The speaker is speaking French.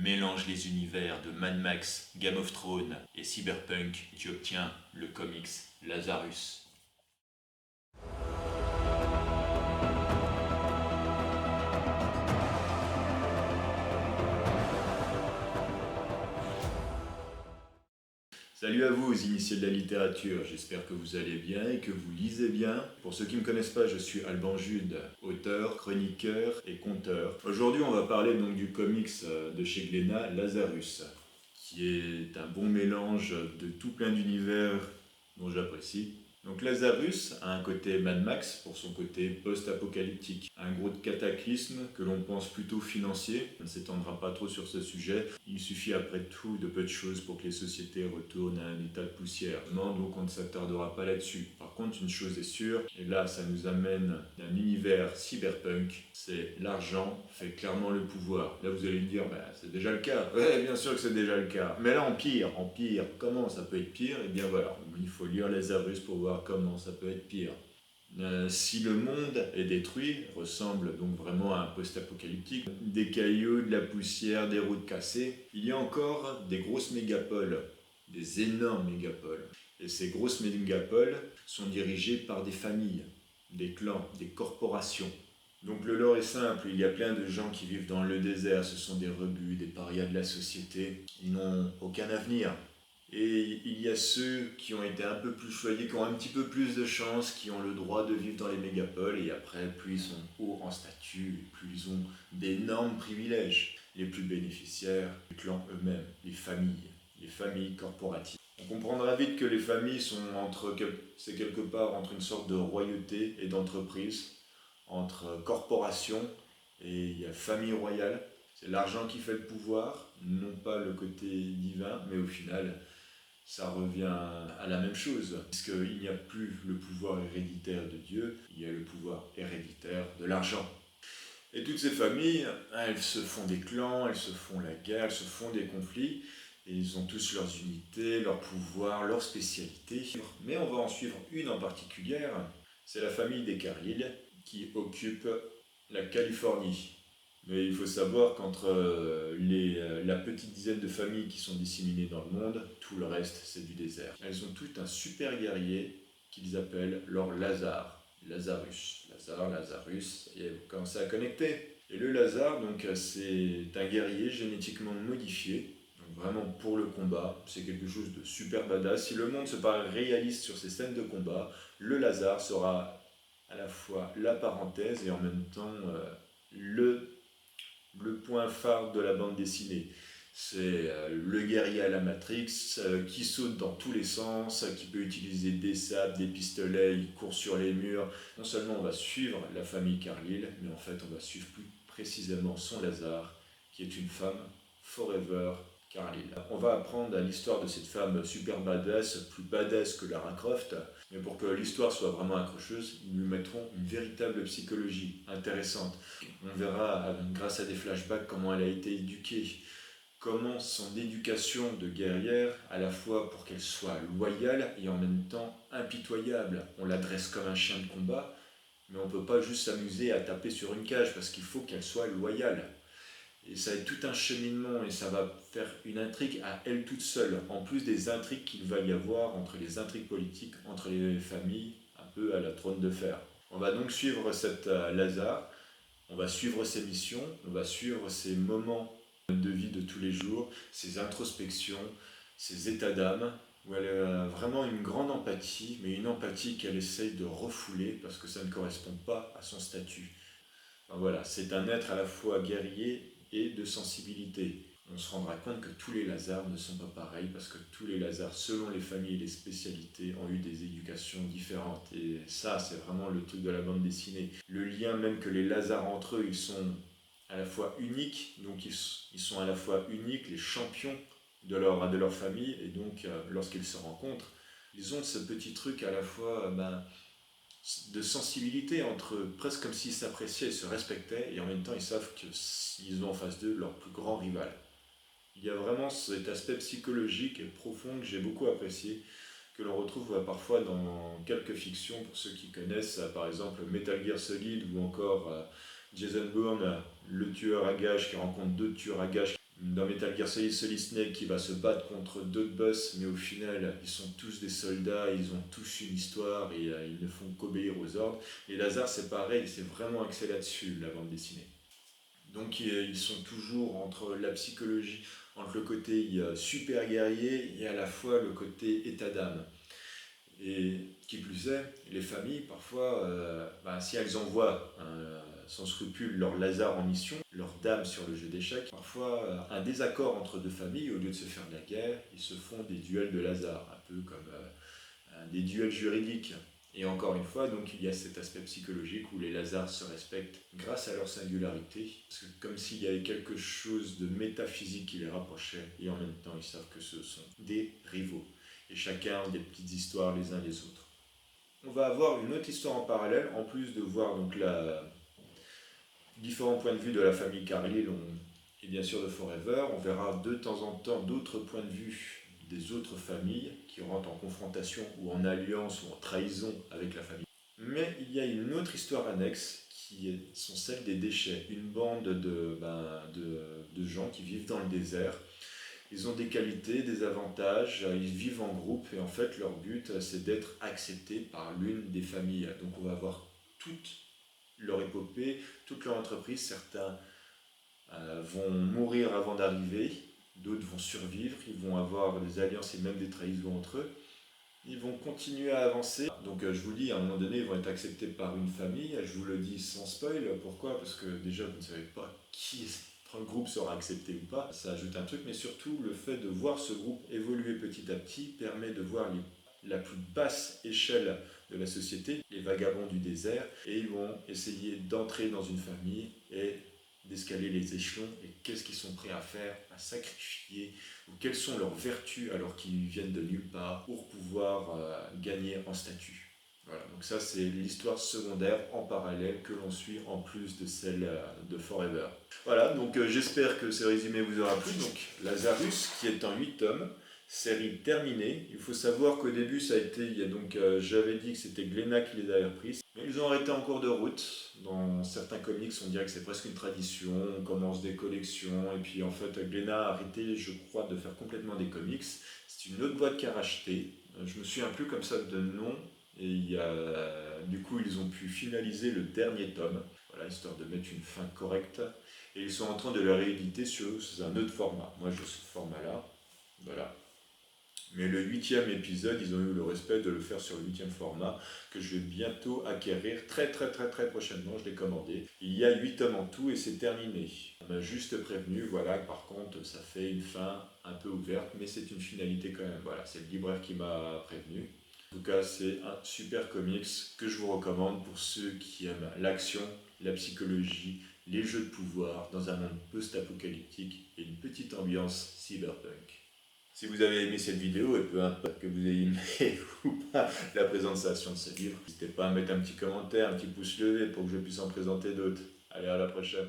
mélange les univers de Mad Max, Game of Thrones et Cyberpunk, tu obtiens le comics Lazarus. Salut à vous, aux initiés de la littérature, j'espère que vous allez bien et que vous lisez bien. Pour ceux qui ne me connaissent pas, je suis Alban Jude, auteur, chroniqueur et conteur. Aujourd'hui, on va parler donc du comics de chez Glénat, Lazarus, qui est un bon mélange de tout plein d'univers dont j'apprécie. Donc Lazarus a un côté Mad Max pour son côté post-apocalyptique, un gros cataclysme que l'on pense plutôt financier. On ne s'étendra pas trop sur ce sujet. Il suffit après tout de peu de choses pour que les sociétés retournent à un état de poussière. Non, donc on ne s'attardera pas là-dessus. Par contre, une chose est sûre, et là ça nous amène à un univers cyberpunk, c'est l'argent fait clairement le pouvoir. Là vous allez me dire, c'est déjà le cas. Ouais, bien sûr que c'est déjà le cas. Mais là en pire. Comment ça peut être pire? Eh bien voilà, il faut lire Lazarus pour voir comment ça peut être pire. Si le monde est détruit, ressemble donc vraiment à un post-apocalyptique, des cailloux, de la poussière, des routes cassées, il y a encore des grosses mégapoles, des énormes mégapoles. Et ces grosses mégapoles sont dirigées par des familles, des clans, des corporations. Donc le lore est simple, il y a plein de gens qui vivent dans le désert, ce sont des rebuts, des parias de la société, ils n'ont aucun avenir. Et il y a ceux qui ont été un peu plus choyés, qui ont un petit peu plus de chance, qui ont le droit de vivre dans les mégapoles, et après, plus ils sont hauts en statut, plus ils ont d'énormes privilèges. Les plus bénéficiaires, les clans eux-mêmes, les familles corporatives. On comprendra vite que les familles c'est quelque part entre une sorte de royauté et d'entreprise, entre corporation et il y a famille royale. C'est l'argent qui fait le pouvoir, non pas le côté divin, mais au final, ça revient à la même chose, puisqu'il n'y a plus le pouvoir héréditaire de Dieu, il y a le pouvoir héréditaire de l'argent. Et toutes ces familles, elles se font des clans, elles se font la guerre, elles se font des conflits, et ils ont tous leurs unités, leurs pouvoirs, leurs spécialités. Mais on va en suivre une en particulière, c'est la famille des Carlyle, qui occupe la Californie. Mais il faut savoir qu'entre la petite dizaine de familles qui sont disséminées dans le monde, tout le reste c'est du désert. Elles ont tout un super guerrier qu'ils appellent leur Lazare. Lazarus. Lazarus, et vous commencez à connecter. Et le Lazare, donc, c'est un guerrier génétiquement modifié, donc vraiment pour le combat, c'est quelque chose de super badass. Si le monde se paraît réaliste sur ces scènes de combat, le Lazare sera à la fois la parenthèse et en même temps le point phare de la bande dessinée. C'est le guerrier à la Matrix qui saute dans tous les sens, qui peut utiliser des sabres, des pistolets, il court sur les murs. Non seulement on va suivre la famille Carlyle, mais en fait on va suivre plus précisément son Lazare, qui est une femme forever Carlyle. On va apprendre l'histoire de cette femme super badass, plus badass que Lara Croft, mais pour que l'histoire soit vraiment accrocheuse, ils lui mettront une véritable psychologie intéressante. On verra, grâce à des flashbacks, comment elle a été éduquée, comment son éducation de guerrière, à la fois pour qu'elle soit loyale et en même temps impitoyable. On la dresse comme un chien de combat, mais on ne peut pas juste s'amuser à taper sur une cage, parce qu'il faut qu'elle soit loyale. Et ça va être tout un cheminement et ça va faire une intrigue à elle toute seule, en plus des intrigues qu'il va y avoir entre les intrigues politiques, entre les familles, un peu à la Trône de Fer. On va donc suivre cette Lazare, on va suivre ses missions, on va suivre ses moments de vie de tous les jours, ses introspections, ses états d'âme, où elle a vraiment une grande empathie, mais une empathie qu'elle essaye de refouler parce que ça ne correspond pas à son statut. Enfin, voilà, c'est un être à la fois guerrier et de sensibilité. On se rendra compte que tous les Lazars ne sont pas pareils parce que tous les Lazars, selon les familles et les spécialités, ont eu des éducations différentes. Et ça, c'est vraiment le truc de la bande dessinée. Le lien même que les Lazars entre eux, ils sont à la fois uniques, donc ils sont à la fois uniques, les champions de leur famille, et donc lorsqu'ils se rencontrent, ils ont ce petit truc à la fois de sensibilité entre eux, presque comme s'ils s'appréciaient et se respectaient, et en même temps ils savent qu'ils ont en face d'eux leur plus grand rival. Il y a vraiment cet aspect psychologique et profond que j'ai beaucoup apprécié, que l'on retrouve parfois dans quelques fictions, pour ceux qui connaissent, par exemple Metal Gear Solid, ou encore Jason Bourne, le tueur à gages qui rencontre deux tueurs à gages Dans Metal Gear Solid Snake qui va se battre contre d'autres boss, mais au final ils sont tous des soldats, ils ont tous une histoire et ils ne font qu'obéir aux ordres. Et Lazare c'est pareil, c'est vraiment axé là-dessus la bande dessinée. Donc ils sont toujours entre la psychologie, entre le côté super guerrier et à la fois le côté état d'âme. Et qui plus est, les familles, parfois, si elles envoient sans scrupule leur Lazare en mission, leur dame sur le jeu d'échecs, parfois un désaccord entre deux familles, au lieu de se faire de la guerre, ils se font des duels de Lazare, un peu comme des duels juridiques. Et encore une fois, donc il y a cet aspect psychologique où les Lazars se respectent grâce à leur singularité, parce que comme s'il y avait quelque chose de métaphysique qui les rapprochait, et en même temps ils savent que ce sont des rivaux. Et chacun a des petites histoires les uns les autres. On va avoir une autre histoire en parallèle, en plus de voir donc différents points de vue de la famille Carlyle et bien sûr de Forever. On verra de temps en temps d'autres points de vue des autres familles qui rentrent en confrontation ou en alliance ou en trahison avec la famille. Mais il y a une autre histoire annexe qui sont celles des déchets. Une bande de gens qui vivent dans le désert. Ils ont des qualités, des avantages, ils vivent en groupe et en fait leur but c'est d'être acceptés par l'une des familles. Donc on va voir toute leur épopée, toute leur entreprise. Certains vont mourir avant d'arriver, d'autres vont survivre, ils vont avoir des alliances et même des trahisons entre eux. Ils vont continuer à avancer. Donc je vous dis, à un moment donné, ils vont être acceptés par une famille. Je vous le dis sans spoil. Pourquoi? Parce que déjà, vous ne savez pas qui le groupe sera accepté ou pas. Ça ajoute un truc, mais surtout le fait de voir ce groupe évoluer petit à petit permet de voir la plus basse échelle de la société, les vagabonds du désert, et ils vont essayer d'entrer dans une famille et d'escaler les échelons et qu'est-ce qu'ils sont prêts à faire, à sacrifier, ou quelles sont leurs vertus alors qu'ils viennent de nulle part pour pouvoir gagner en statut. Voilà, donc ça c'est l'histoire secondaire en parallèle que l'on suit en plus de celle de Forever. Voilà, donc j'espère que ce résumé vous aura plu. Donc Lazarus qui est en 8 tomes, série terminée. Il faut savoir qu'au début ça a été, j'avais dit que c'était Glénat qui les avait repris. Mais ils ont arrêté en cours de route. Dans certains comics, on dirait que c'est presque une tradition, on commence des collections, et puis en fait, Glénat a arrêté, je crois, de faire complètement des comics. C'est une autre boîte qui a racheté. Je me souviens plus comme ça de nom, et du coup, ils ont pu finaliser le dernier tome, voilà, histoire de mettre une fin correcte. Et ils sont en train de le rééditer sous un autre format. Moi, j'ai ce format-là, voilà. Mais le 8e épisode, ils ont eu le respect de le faire sur le 8e format, que je vais bientôt acquérir très prochainement, je l'ai commandé. Il y a 8 tomes en tout et c'est terminé. On m'a juste prévenu, voilà, par contre, ça fait une fin un peu ouverte, mais c'est une finalité quand même. Voilà, c'est le libraire qui m'a prévenu. En tout cas, c'est un super comics que je vous recommande pour ceux qui aiment l'action, la psychologie, les jeux de pouvoir dans un monde post-apocalyptique et une petite ambiance cyberpunk. Si vous avez aimé cette vidéo, et peu importe que vous ayez aimé ou pas la présentation de ce livre, n'hésitez pas à mettre un petit commentaire, un petit pouce levé pour que je puisse en présenter d'autres. Allez, à la prochaine.